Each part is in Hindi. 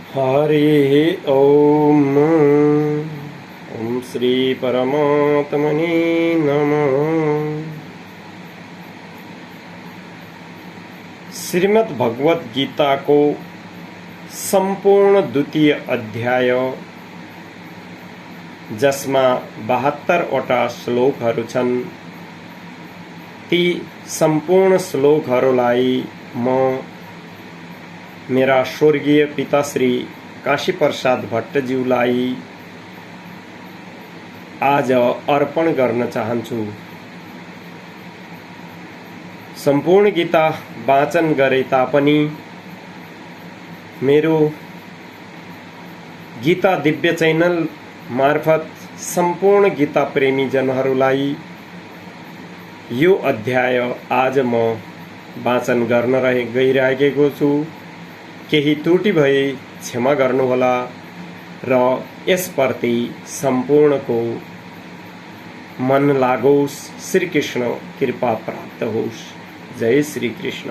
हरि ओम। ओम श्री परमात्मने नमः। श्रीमद् भगवत गीता को संपूर्ण द्वितीय अध्याय जसमा 72वटा श्लोकहरू छन्। ती संपूर्ण श्लोकहरूलाई म मेरा स्वर्गीय पिता श्री काशी प्रसाद भट्टज्यूलाई आज अर्पण गर्न चाहन्छु। संपूर्ण गीता वाचन गरे तापनि मेरो गीता दिव्य चैनल मार्फत संपूर्ण गीता प्रेमी जनहरूलाई यो अध्याय आज म वाचन गर्न गइरहेको छु। केही त्रुटि भए क्षमा गर्नुहोला र यसप्रति सम्पूर्णको मन लागोस्। श्री कृष्ण कृपा प्राप्त होस्। जय श्री कृष्ण।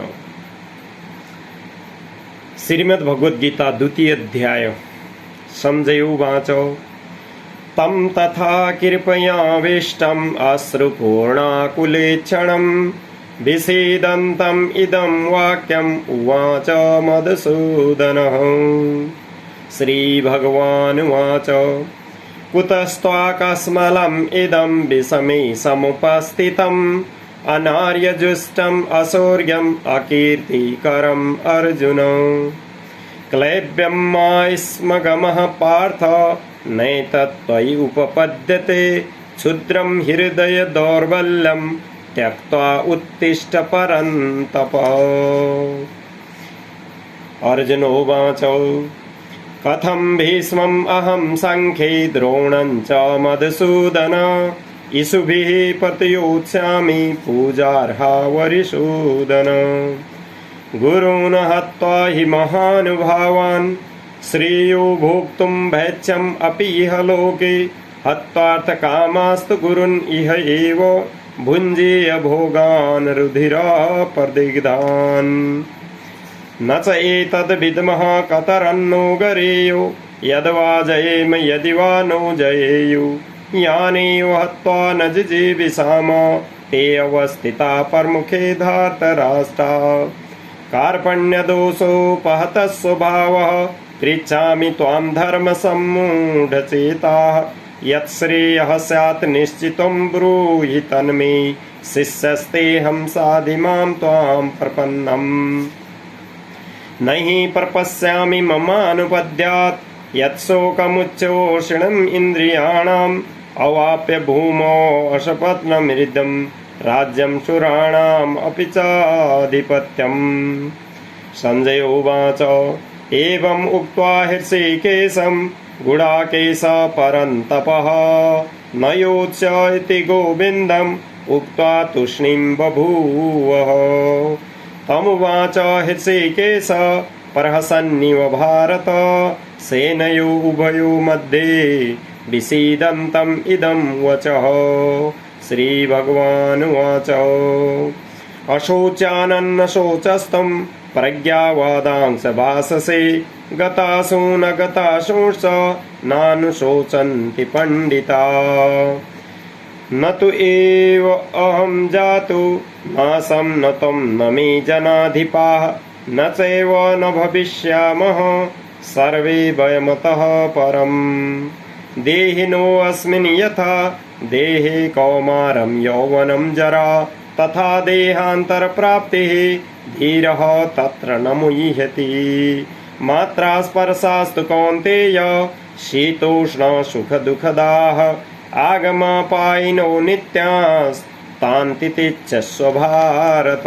श्रीमद् भगवत गीता द्वितीय अध्याय। संजय उवाच तं तथा कृपयावेष्टम् अश्रुपूर्णाकुलेक्षणम् विषीदन्तम् इदं वाक्यम् उवाच मधुसूदनः। श्रीभगवानुवाच कुतस्त्वाकस्मलम् इदं विषमे समुपस्थितम् अनार्यजुष्टम् अशौर्यम् अकीर्तिकरम् अर्जुन। क्लैब्यं मा स्म गमः पार्थ नैतत्त्वयि उपपद्यते क्षुद्रं हृदय दौर्बल्यम् त्यक्त्वा उत्तिष्ठ परन्तप। अर्जुनोवाच कथं भीष्मम् अहं सङ्ख्ये द्रोणं च मधुसूदन इषुभिः प्रतियोत्स्यामि पूजार्हा वरिसूदन। गुरून् हत्वा हि महानुभावान् श्रेयो भोक्तुं भैक्ष्यम् अपि इह लोके हत्वार्थकामास्तु गुरून् इह एव भुञ्जीय भोगान् रुधिरापदिग्धान्। न च एतद्विद्मः कतरन्नो गरेयो यद्वा जयेम यदि वा नो जयेयु। यानेव हत्वा न जिजीविषाम ते अवस्थिता प्रमुखे धार्तराष्ट्रा। कार्पण्यदोषोपहतः स्वभावः पृच्छामि त्वां धर्मसम्मूढचेताः। यत्श्रेयः स्यात् निश्चितं ब्रूहि तन्मे शिष्यस्तेऽहं साधिमां त्वां प्रपन्नम्। न हि प्रपश्यामि ममानुपद्यात् यत्शोकमुच्चोषणम् इन्द्रियाणाम् अवाप्य भूमौ अशपत्नमृदं राज्यं सुराणाम् अपि चाधिपत्यम्। संजय उवाच एवम् उक्त्वा हृषीकेशम् गुडाकेश परन्तपः न योत्स्य इति गोविन्दम् उक्त्वा तूष्णीं बभूवः। तमुवाच हृषीकेश प्रहसन्निव भारत सेनयो उभयो मध्ये विषीदन्तम् इदं वचः। श्रीभगवानुवाच अशोच्यानन्न शोचस्तं प्रज्ञावादांस भाससे गतासु न गतासुश्च नानुशोचन्ति पंडिता। न तु एव अहं जातु नासं न त्वं न मे जनाधिपाः न चैव न भविष्यामः सर्वे वयमतः परम्। देहिनोऽस्मिन् यथा देहे कौमारं यौवनं जरा तथा देहान्तरप्राप्तिः धीरः तत्र न मुह्यति। मात्रा स्पर्शास्तु कौन्तेय शीतोष्ण सुख दुःखदाः आगमापायिनो नित्यास्तान्ति तिच्छस्व भारत।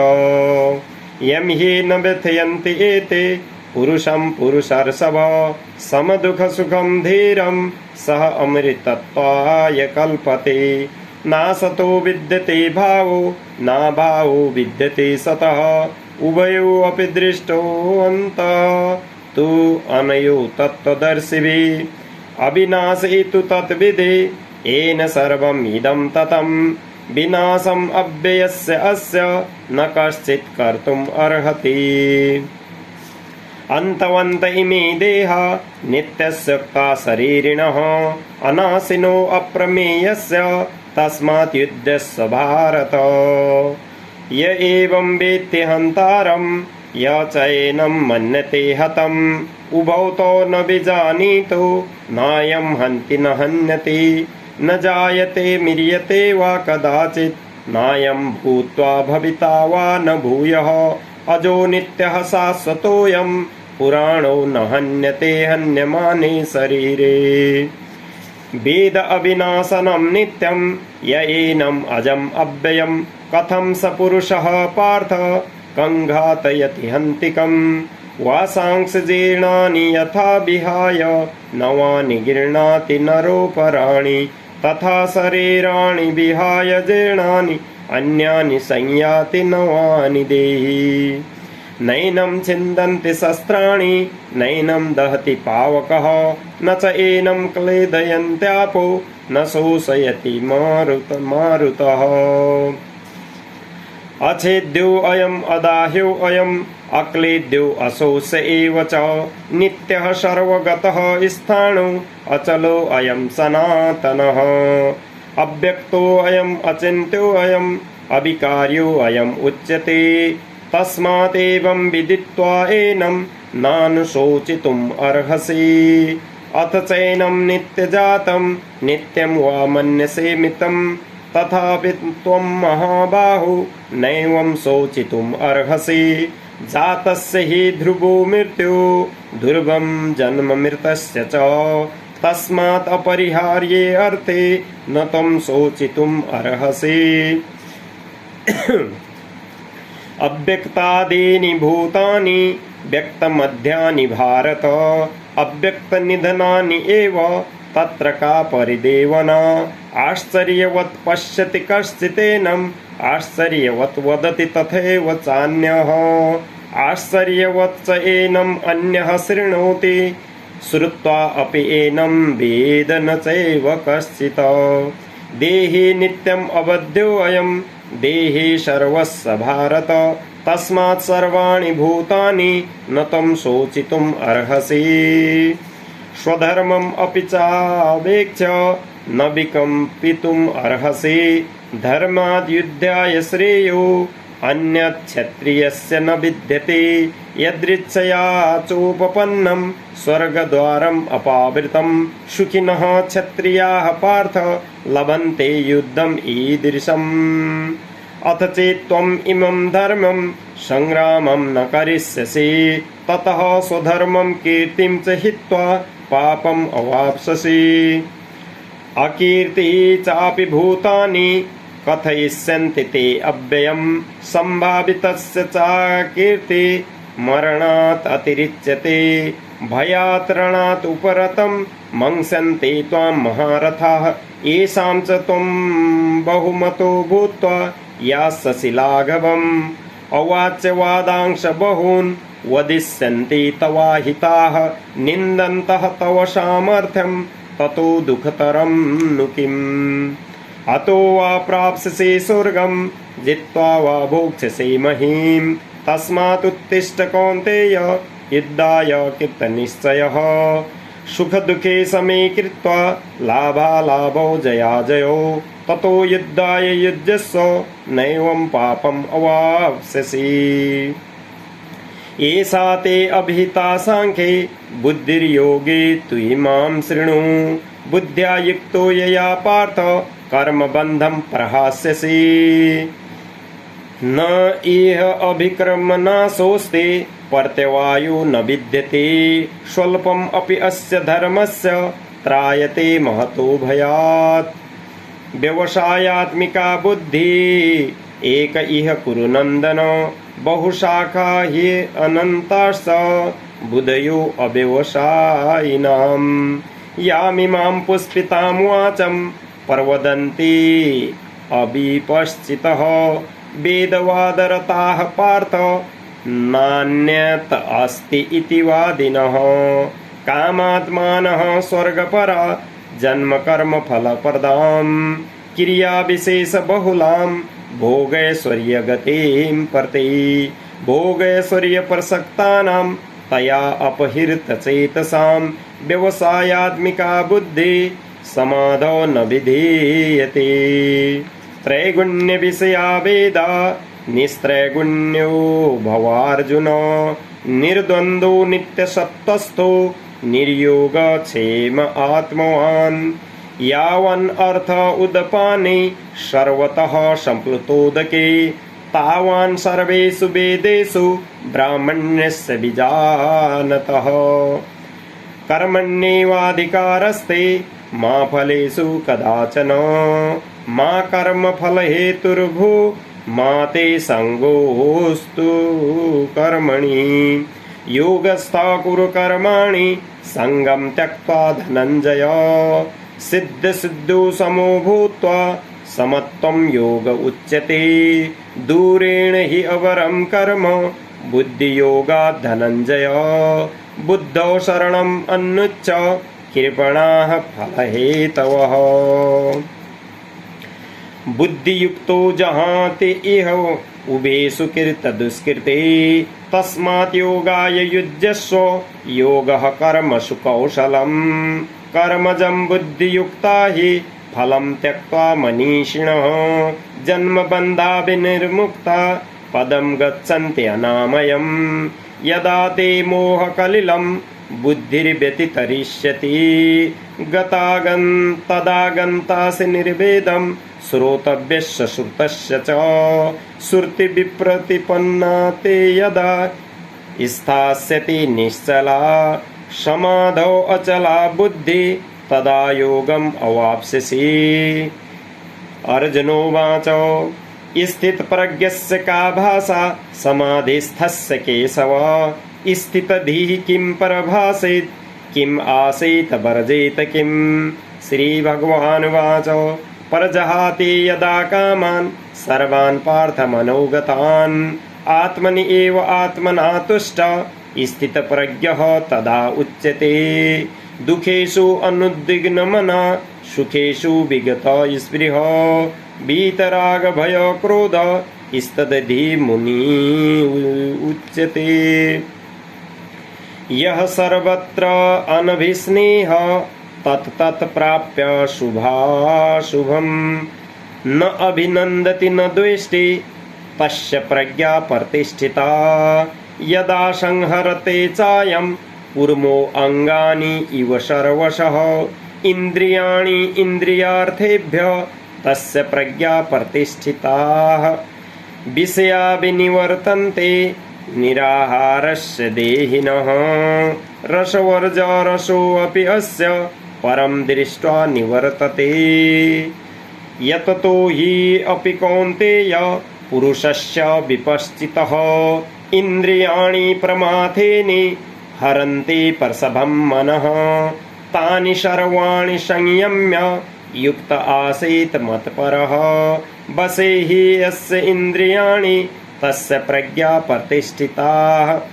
यं हि न व्यथयन्ति एते पुरुषं पुरुषर्षभ समदुःख सुखं धीरं सः अमृतत्वाय कल्पते। नासतो विद्यते भावो नाभावो विद्यते सतः उभयो अपि दृष्टोऽन्तः तु अनयो तत्त्वदर्शिभिः। अविनाशी तु तत्विदे येन सर्वम् इदं ततं विनाशम् अव्ययस्य अस्य न कश्चित् कर्तुम् अर्हति। अन्तवन्त इमे देहा नित्यस्युक्ता शरीरिणः अनाशिनो अप्रमेयस्य तस्मात् युध्यस्व भारत। य एवं वेत्ति हन्तारं य चैनं मन्यते हतम् उभौ तौ न विजानीतो नायं हन्ति न हन्यते न जायते म्रियते वा कदाचित् नायं भूत्वा भविता वा न भूयः अजो नित्यः शाश्वतोऽयं पुराणो न हन्यते हन्यमाने शरीरे। वेद अविनाशनं नित्यं य एनम् अजम् अव्ययं कथं स पुरुषः पार्थ कङ्घातयति हन्तिकम् वासांसि जीर्णानि यथा विहाय नवानि गृह्णाति नरोपराणि तथा शरीराणि विहाय जीर्णानि अन्यानि संयाति नवानि देहि। नैनं छिन्दन्ति शस्त्राणि नैनं दहति पावकः न च एनं क्लेदयन्त्यापो न शोषयति मारुतः। अच्छेद्यो अयम् अदाह्यो अयम् अक्लेद्यो अशोष एव च नित्यः सर्वगतः स्थाणु अचलो अयम् सनातनः अव्यक्तो अयम् अचिन्त्यो अयम् अविकार्यो अयम् उच्यते तस्मात् एवं विदित्वा एनं नानुशोचितुम् अर्हसि। अथ चैनं नित्यजातं नित्यं वा मन्यसे मितं तथापि त्वं महाबाहो नैवं शोचितुम् अर्हसि। जातस्य हि ध्रुवो मृत्यु ध्रुवं जन्म मृतस्य च तस्मात् अपरिहार्ये अर्थे न त्वं शोचितुम् अर्हसि। अव्यक्तादीनि भूतानि व्यक्तमध्यानि भारत अव्यक्तनिधनानि एव तत्र का परिदेवना। आश्चर्यवत् पश्यति कश्चिदेनम् आश्चर्यवत् वदति तथैव चान्यः आश्चर्यवत् च एनम् अन्यः शृणोति श्रुत्वा अपि एनं वेद न चैव कश्चित्। देहि नित्यम् अवध्यो अयम् देहि सर्वस्य भारत तस्मात् सर्वाणि भूतानि न त्वं शोचितुम् अर्हसि। स्वधर्मम् अपि चावेक्ष्य न विकम्पितुम् अर्हसि। धर्माद् युद्धाय श्रेयो अन्यत् क्षत्रियस्य न विद्यते। यदृच्छया चोपपन्नं स्वर्गद्वारम् अपावृतं सुखिनः क्षत्रियाः पार्थ लभन्ते युद्धम् ईदृशम्। अथ चेत् त्वम् इमं धर्मं संग्रामं न करिष्यसि ततः स्वधर्मं कीर्तिं च हित्वा पापम् अवाप्स्यसि। अकीर्ति चापि भूतानि कथयिष्यन्ति ते अव्ययम् सम्भावितस्य चाकीर्ति मरणात् अतिरिच्यते। भयात् रणात् उपरतं मंस्यन्ते त्वां महारथाः येषां च त्वं बहुमतो भूत्वा यास्यसि लाघवम्। अवाच्य वादांश बहून् वदिष्यन्ति तवाहिताः निन्दन्तः तव सामर्थ्यं ततो दुःखतरं नु किम्। अतो वा प्राप्स्यसि स्वर्गं जित्वा वा भोक्ष्यसि महीम्। तस्मात् उत्तिष्ठ कौन्तेय युद्धाय कृतनिश्चयः। सुख दुःखे समे कृत्वा लाभालाभौ जयाजयो ततो युद्धाय युज्यस्व नैवं पापम् अवाप्स्यसि। एषा ते अभिहिता सांख्ये बुद्धिर्योगे त्वयि मां शृणु। बुद्ध्या युक्तो यया पार्थ कर्मबन्धं प्रहास्यसि। न इह अभिक्रमनाशोऽस्ति प्रत्यवायो न विद्यते। स्वल्पम् अपि अस्य धर्मस्य त्रायते महतो भयात्। व्यवसायात्मिका बुद्धि एक इह कुरु नन्दन बहुशाखा हि अनन्ताश्च बुधयो अव्यवसायिनाम्। यामिमां पुष्पितां वाचं प्रवदन्ति अविपश्चितः वेदवादरताः पार्थ नान्यत् अस्ति इति वादिनः। कामात्मानः स्वर्गपरा जन्म कर्म फलप्रदां क्रिया विशेष बहुलां भोगैश्वर्य गतिं प्रति। भोगैश्वर्य प्रसक्तानां तया अपहृतचेतसां व्यवसायात्मिका बुद्धिः समाधौ न विधीयते। त्रैगुण्यविषया वेदा निस्त्रैगुण्यो भवार्जुन। निर्द्वन्द्वो नित्यसत्त्वस्थो निर्योगक्षेम आत्मवान्। यावन् अर्थ उदपाने सर्वतः सम्प्लुतोदके तावान् सर्वेषु वेदेषु ब्राह्मण्यस्य विजानतः। कर्मण्येवाधिकारस्ते मा फलेषु कदाचन। मा कर्मफलहेतुर्भूः मा ते सङ्गोऽस्तु कर्मणि। योगस्थः कुरु कर्माणि सङ्गं त्यक्त्वा धनञ्जय। सिद्धसिद्धौ समो भूत्वा समत्वं योग उच्यते। दूरेण हि अवरं कर्म बुद्धियोगात् धनञ्जय। बुद्धौ शरणम् अन्विच्छ कृपणाः फलहेतवः। बुद्धियुक्तो जहाति इह उभे सुकृतदुष्कृते। तस्मात् योगाय युज्यस्व योगः कर्मसु कौशलम्। कर्मजं बुद्धियुक्ता हि फलं त्यक्त्वा मनीषिणः। जन्मबन्धाभिनिर्मुक्ता पदं गच्छन्ति अनामयम्। यदा ते मोहकलिलं बुद्धिर्व्यतितरिष्यति तदा गन्तासि निर्वेदं श्रोतव्यस्य श्रुतस्य च। श्रुतिविप्रतिपन्ना ते यदा स्थास्यति निश्चला समाधौ अचला बुद्धि तदा योगम् अवाप्स्यसि। अर्जुनोवाच स्थितप्रज्ञस्य का भाषा समाधिस्थस्य केशव। स्थितधिः किं परभासेत् किम् आसेत् वर्जेत किम्। श्रीभगवानुवाच परजहाति यदा कामान् सर्वान् पार्थमनोगतान्। आत्मनि एव आत्मना तुष्टः स्थितप्रज्ञः तदा उच्यते। दुःखेषु अनुद्विग्नमनः सुखेषु विगतः स्पृहः। वीतरागभयक्रोधः स्तदधिः मुनिः उच्यते। यः सर्वत्र अनभिस्नेहः तत् प्राप्य शुभाशुभम्। न अभिनन्दति न द्वेष्टि तस्य प्रज्ञा प्रतिष्ठिता। यदा संहरते चायं कूर्मो अंगानि इव सर्वशः। इन्द्रियाणि इन्द्रियार्थेभ्यः तस्य प्रज्ञा प्रतिष्ठिता। विषया विनिवर्तन्ते निराहारस्य देहिनः। रसवर्जरसोऽपि अस्य परं दृष्ट्वा निवर्तते। यततो हि अपि कौन्तेय पुरुषस्य विपश्चितः। इन्द्रियाणि प्रमाथेने हरन्ति प्रसभं मनः। तानि सर्वाणि संयम्य युक्त आसीत् मत्परः। वशे हि यस्य इन्द्रियाणि तस्य प्रज्ञा प्रतिष्ठिता।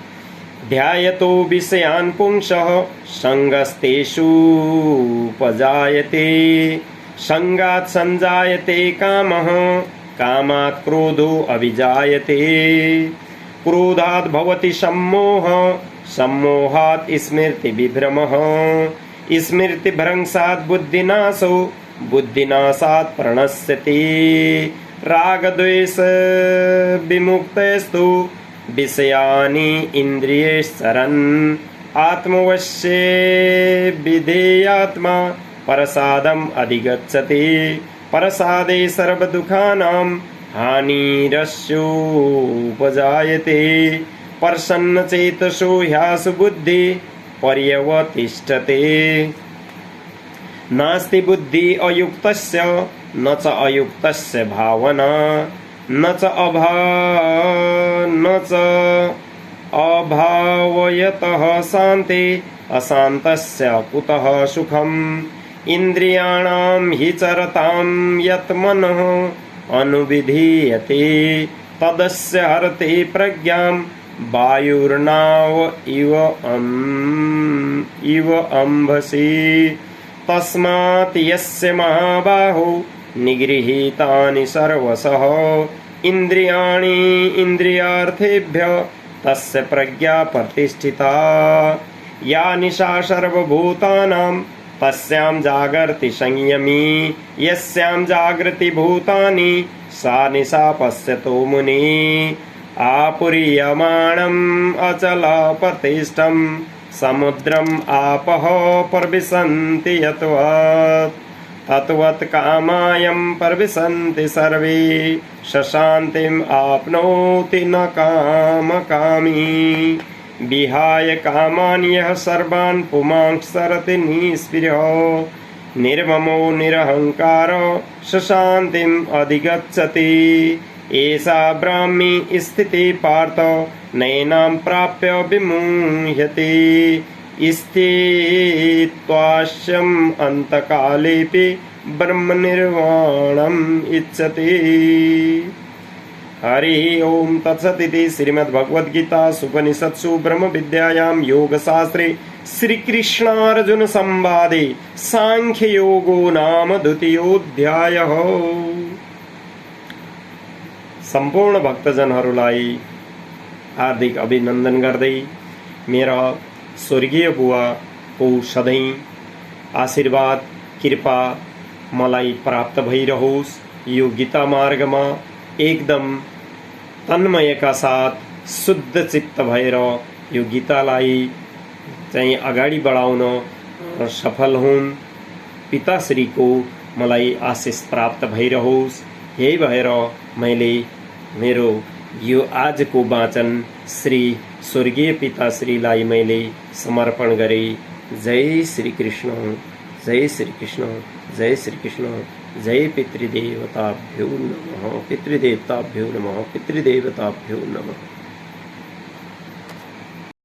ध्यायतो विषयान् पुंसः सङ्गस्तेषूपजायते। सङ्गात् सञ्जायते कामः कामात् क्रोधो अभिजायते। क्रोधात् भवति सम्मोहः सम्मोहात् स्मृतिविभ्रमः। स्मृतिभ्रंशात् बुद्धिनाशो बुद्धिनाशात् प्रणश्यति। रागद्वेष विमुक्तस्तु विषयानि इन्द्रियैश्चरन्। आत्मवश्ये विधेयात्मा प्रसादम् अधिगच्छति। प्रसादे सर्वदुःखानां हानिरस्योपजायते। प्रसन्नचेतसो ह्यासु बुद्धिः पर्यवतिष्ठते। नास्ति बुद्धिः अयुक्तस्य न च अयुक्तस्य भावना। न च अभावयतः शान्ति अशान्तस्य कुतः सुखम्। इन्द्रियाणां हि चरतां यत् मनः अनुविधीयते तदस्य हरते प्रज्ञां वायुर्नाव इव अंभसि। तस्मात् यस्य महाबाहो निगृहीतानि सर्वशः। इन्द्रियाणि इन्द्रियार्थेभ्यः तस्य प्रज्ञा प्रतिष्ठिता। या निशा सर्वभूतानां तस्यां जागर्ति संयमी। यस्यां जागृति भूतानि सा निशा पश्यतो मुनि। आपूर्यमाणम् अचलप्रतिष्ठं समुद्रम् आपः प्रविशन्ति यत्वत्। तत्वत् कामायं प्रविशन्ति सर्वे सशान्तिम् आप्नोति न कामकामी। विहाय कामान् यः सर्वान् पुमांसरति निःस्पृहो। निर्ममो निरहङ्कारो सशान्तिम् अधिगच्छति। एषा ब्राह्मी स्थितिः पार्थ नैनां प्राप्य विमुह्यति। स्थित्वास्यम् अन्तकालेऽपि ब्रह्मनिर्वाणम् इच्छति। हरि ओम तत्सत् इति श्रीमद्भगवद्गीतासु उपनिषत्सु ब्रह्मविद्यायां योगशास्त्रे श्रीकृष्णार्जुन संवादे सांख्ययोगो नाम द्वितीयोऽध्यायः। सम्पूर्ण भक्तजनहरूलाई हार्दिक अभिनन्दन गर्दै मेरा स्वर्गीय बुवाको सधैँ आशीर्वाद कृपा मलाई प्राप्त भइरहोस्। यो गीता मार्गमा एकदम तन्मयका साथ शुद्ध चित्त भएर यो गीतालाई चाहिँ अगाडि बढाउन सफल हुन्। पिताश्रीको मलाई आशिष प्राप्त भइरहोस्। यही भएर मैले मेरो यो आजको वाचन श्री स्वर्गीय पिताश्रीलाई मैले समर्पण गरे। जय श्री कृष्ण, जय श्री कृष्ण, जय श्री कृष्ण। जय पितृदेवताभ्यो नमः, पितृदेवताभ्यो नमः, पितृदेवताभ्यो नमः।